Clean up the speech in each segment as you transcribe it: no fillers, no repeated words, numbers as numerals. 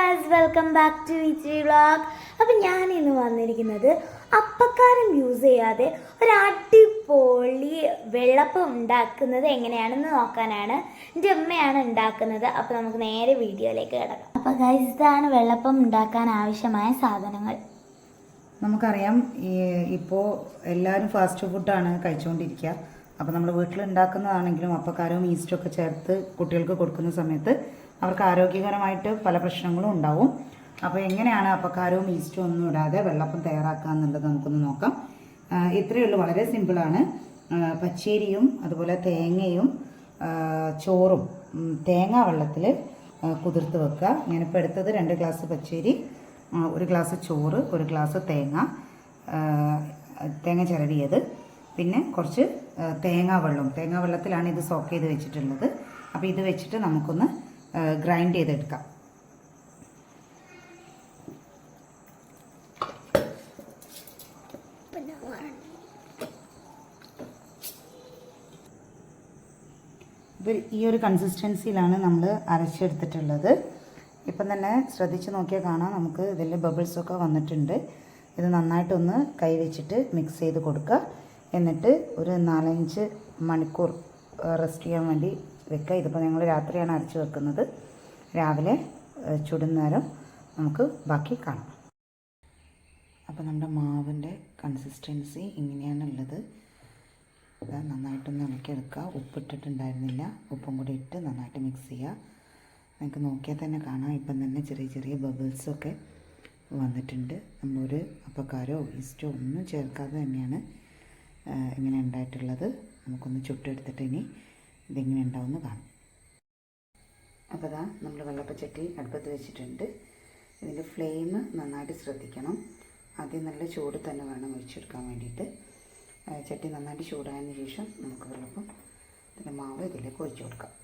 Guys, welcome back to Viji vlog. അപ്പം ഞാൻ ഇന്ന് വന്നിരിക്കുന്നത് അപ്പക്കാരം യൂസ് ചെയ്യാതെ ഒരു അടിപൊളി വെള്ളപ്പം ഉണ്ടാക്കുന്നത് എങ്ങനെയാണെന്ന് നോക്കാനാണ്. എൻ്റെ അമ്മയാണ് ഉണ്ടാക്കുന്നത്. അപ്പോൾ നമുക്ക് നേരെ വീഡിയോയിലേക്ക് കിടക്കാം. അപ്പോൾ ഗൈസ്, ഇതാണ് വെള്ളപ്പം ഉണ്ടാക്കാൻ ആവശ്യമായ സാധനങ്ങൾ. നമുക്കറിയാം ഇപ്പോൾ എല്ലാവരും ഫാസ്റ്റ് ഫുഡാണ് കഴിച്ചുകൊണ്ടിരിക്കുക. അപ്പോൾ നമ്മൾ വീട്ടിലുണ്ടാക്കുന്നതാണെങ്കിലും അപ്പക്കാരവും ഈസ്റ്റൊക്കെ ചേർത്ത് കുട്ടികൾക്ക് കൊടുക്കുന്ന സമയത്ത് അവർക്ക് ആരോഗ്യകരമായിട്ട് പല പ്രശ്നങ്ങളും ഉണ്ടാവും. അപ്പോൾ എങ്ങനെയാണ് അപ്പക്കാരവും ഈസ്റ്റും ഒന്നും ഇടാതെ വെള്ളപ്പം തയ്യാറാക്കുക എന്നുള്ളത് നമുക്കൊന്ന് നോക്കാം. ഇത്രയേ ഉള്ളൂ, വളരെ സിമ്പിളാണ്. പച്ചരിയും അതുപോലെ തേങ്ങയും ചോറും തേങ്ങാ വെള്ളത്തിൽ കുതിർത്ത് വെക്കുക. ഞാനിപ്പോൾ എടുത്തത് 2 ഗ്ലാസ് പച്ചരി, 1 ഗ്ലാസ് ചോറ്, 1 ഗ്ലാസ് തേങ്ങ ചിരവിയത്, പിന്നെ കുറച്ച് തേങ്ങാ വെള്ളത്തിലാണ് ഇത് സോക്ക് ചെയ്ത് വെച്ചിട്ടുള്ളത്. അപ്പോൾ ഇത് വെച്ചിട്ട് നമുക്കൊന്ന് ഗ്രൈൻഡ് ചെയ്തെടുക്കാം. ഈ ഒരു കൺസിസ്റ്റൻസിയിലാണ് നമ്മൾ അരച്ചെടുത്തിട്ടുള്ളത്. ഇപ്പം തന്നെ ശ്രദ്ധിച്ച് നോക്കിയാൽ കാണാം, നമുക്ക് ഇതിൽ ബബിൾസൊക്കെ വന്നിട്ടുണ്ട്. ഇത് നന്നായിട്ടൊന്ന് കൈ വെച്ചിട്ട് മിക്സ് ചെയ്ത് കൊടുക്കുക. എന്നിട്ട് ഒരു 4-5 മണിക്കൂർ റെസ്റ്റ് ചെയ്യാൻ വേണ്ടി വെക്കുക. ഇതിപ്പോൾ ഞങ്ങൾ രാത്രിയാണ് അരച്ച് വെക്കുന്നത്. രാവിലെ ചുടുന്നേരം നമുക്ക് ബാക്കി കാണാം. അപ്പോൾ നമ്മുടെ മാവിൻ്റെ കൺസിസ്റ്റൻസി ഇങ്ങനെയാണുള്ളത്. ഇത് നന്നായിട്ടൊന്ന് ഇളക്കിയെടുക്കുക. ഉപ്പിട്ടിട്ടുണ്ടായിരുന്നില്ല, ഉപ്പും കൂടി ഇട്ട് നന്നായിട്ട് മിക്സ് ചെയ്യുക. നിങ്ങൾക്ക് നോക്കിയാൽ തന്നെ കാണാം, ഇപ്പം തന്നെ ചെറിയ ചെറിയ ബബിൾസൊക്കെ വന്നിട്ടുണ്ട്. നമ്മളൊരു അപ്പക്കാരോ ഈസ്റ്റോ ഒന്നും ചേർക്കാതെ തന്നെയാണ് ഇങ്ങനെ ഉണ്ടായിട്ടുള്ളത്. നമുക്കൊന്ന് ചുട്ടെടുത്തിട്ട് ഇനി ഇതെങ്ങനെ ഉണ്ടാവുമെന്ന് കാണാം. അപ്പോൾ അതാ നമ്മൾ വെള്ളപ്പച്ചട്ടി അടുപ്പത്ത് വെച്ചിട്ടുണ്ട്. ഇതിൻ്റെ ഫ്ലെയിം നന്നായിട്ട് ശ്രദ്ധിക്കണം. ആദ്യം നല്ല ചൂട് തന്നെ വേണം ഒഴിച്ചെടുക്കാൻ വേണ്ടിയിട്ട്. ചട്ടി നന്നായിട്ട് ചൂടായതിന് ശേഷം നമുക്ക് വെള്ളപ്പം ഇതിൻ്റെ മാവ് ഇതിലേക്ക് ഒഴിച്ചു കൊടുക്കാം.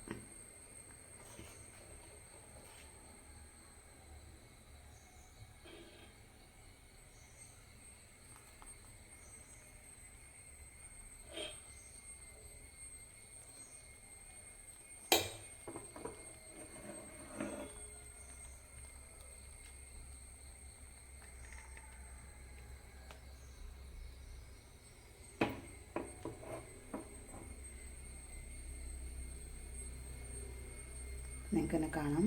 നിങ്ങൾക്ക് തന്നെ കാണാം,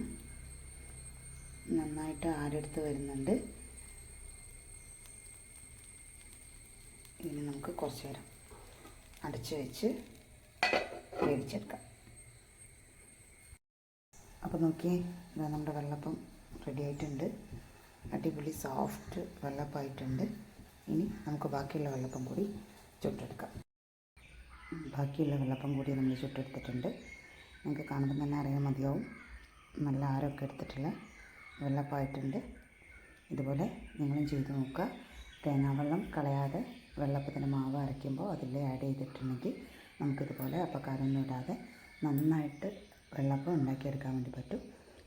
നന്നായിട്ട് ആരെടുത്ത് വരുന്നുണ്ട്. ഇനി നമുക്ക് കുറച്ച് നേരം അടച്ചു വെച്ച് വേവിച്ചെടുക്കാം. അപ്പോൾ നോക്കിയേ, നമ്മുടെ വെള്ളപ്പം റെഡി ആയിട്ടുണ്ട്. അടിപൊളി സോഫ്റ്റ് വെള്ളപ്പമായിട്ടുണ്ട്. ഇനി നമുക്ക് ബാക്കിയുള്ള വെള്ളപ്പം കൂടി ചുട്ടെടുക്കാം. ബാക്കിയുള്ള വെള്ളപ്പം കൂടി നമ്മൾ ചുട്ടെടുത്തിട്ടുണ്ട്. നിങ്ങൾക്ക് കാണുമ്പോൾ തന്നെ അറിയാൻ മതിയാവും, നല്ല ആരമൊക്കെ എടുത്തിട്ടുള്ള വെള്ളപ്പമായിട്ടുണ്ട്. ഇതുപോലെ നിങ്ങളും ചെയ്ത് നോക്കുക. തേങ്ങാവെള്ളം കളയാതെ വെള്ളപ്പത്തിന് മാവ് അരയ്ക്കുമ്പോൾ അതിൽ ആഡ് ചെയ്തിട്ടുണ്ടെങ്കിൽ നമുക്കിതുപോലെ അപ്പക്കാരൊന്നും ഇടാതെ നന്നായിട്ട് വെള്ളപ്പം ഉണ്ടാക്കിയെടുക്കാൻ വേണ്ടി പറ്റും.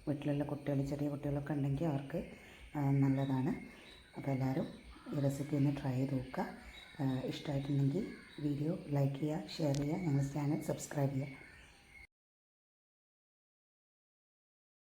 വീട്ടിലുള്ള കുട്ടികൾ, ചെറിയ കുട്ടികളൊക്കെ ഉണ്ടെങ്കിൽ അവർക്ക് നല്ലതാണ്. അപ്പോൾ എല്ലാവരും ഈ റെസിപ്പി ഒന്ന് ട്രൈ ചെയ്ത് നോക്കുക. ഇഷ്ടമായിട്ടുണ്ടെങ്കിൽ വീഡിയോ ലൈക്ക് ചെയ്യുക, ഷെയർ ചെയ്യുക, ഞങ്ങളുടെ ചാനൽ സബ്സ്ക്രൈബ് ചെയ്യുക.